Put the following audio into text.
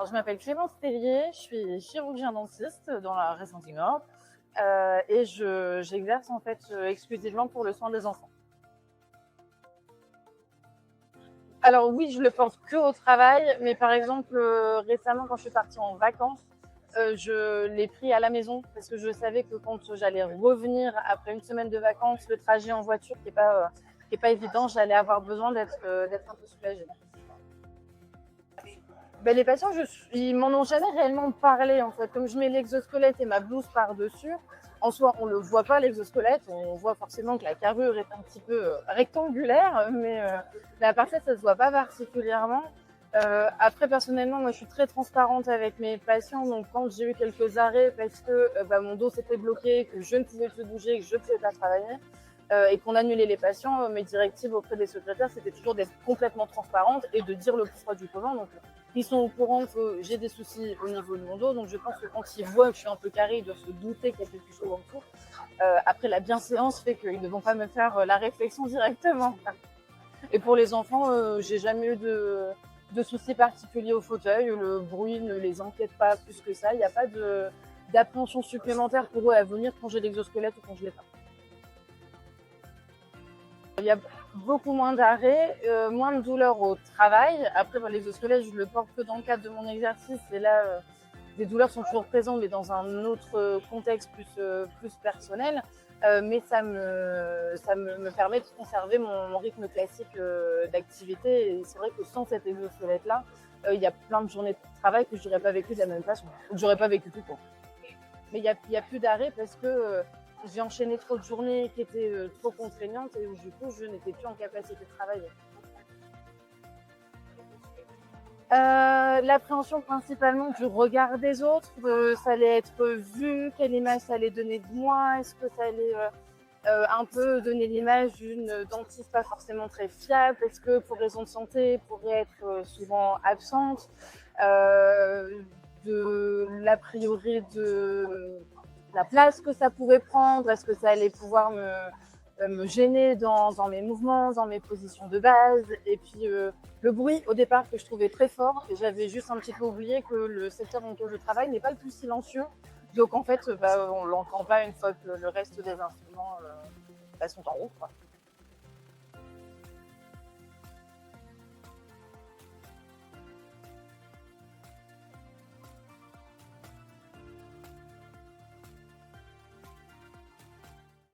Alors, je m'appelle Clémence Tellier, je suis chirurgien dentiste dans la région du Nord et j'exerce en fait exclusivement pour le soin des enfants. Alors oui, je le pense que au travail, mais par exemple récemment quand je suis partie en vacances, je l'ai pris à la maison parce que je savais que quand j'allais revenir après une semaine de vacances, le trajet en voiture qui est pas évident, j'allais avoir besoin d'être un peu soulagée. Ben, les patients, ils m'en ont jamais réellement parlé en fait. Comme je mets l'exosquelette et ma blouse par-dessus, en soi, on le voit pas l'exosquelette. On voit forcément que la carrure est un petit peu rectangulaire, mais à part ça se voit pas particulièrement. Après, personnellement, moi, je suis très transparente avec mes patients. Donc, quand j'ai eu quelques arrêts parce que mon dos s'était bloqué, que je ne pouvais plus bouger, que je ne pouvais pas travailler, et qu'on annulait les patients, mes directives auprès des secrétaires, c'était toujours d'être complètement transparente et de dire le pourquoi du comment. Donc, ils sont au courant que j'ai des soucis au niveau de mon dos. Donc, je pense que quand ils voient que je suis un peu carrée, ils doivent se douter qu'il y a quelque chose en dessous. Après, la bienséance fait qu'ils ne vont pas me faire la réflexion directement. Et pour les enfants, j'ai jamais eu de soucis particuliers au fauteuil. Le bruit ne les inquiète pas plus que ça. Il n'y a pas d'appréhension supplémentaire pour eux à venir quand j'ai l'exosquelette ou quand je l'ai pas. Il y a beaucoup moins d'arrêts, moins de douleurs au travail. Après, l'exosquelette, je le porte que dans le cadre de mon exercice. Et là, les douleurs sont toujours présentes, mais dans un autre contexte plus personnel. Mais me permet de conserver mon rythme classique d'activité. Et c'est vrai que sans cet exosquelette-là, il y a plein de journées de travail que je n'aurais pas vécu de la même façon, ou que j'aurais pas vécu tout court. Mais il y a plus d'arrêt parce que j'ai enchaîné trop de journées qui étaient trop contraignantes et où du coup je n'étais plus en capacité de travailler. L'appréhension principalement du regard des autres, ça allait être vu, quelle image ça allait donner de moi, est-ce que ça allait un peu donner l'image d'une dentiste pas forcément très fiable, est-ce que pour raison de santé pourrait être souvent absente, de l'a priori de la place que ça pourrait prendre, est-ce que ça allait pouvoir me gêner dans mes mouvements, dans mes positions de base. Et puis le bruit au départ que je trouvais très fort, et j'avais juste un petit peu oublié que le secteur dans lequel je travaille n'est pas le plus silencieux. Donc en fait, on l'entend pas une fois que le reste des instruments sont en route, quoi.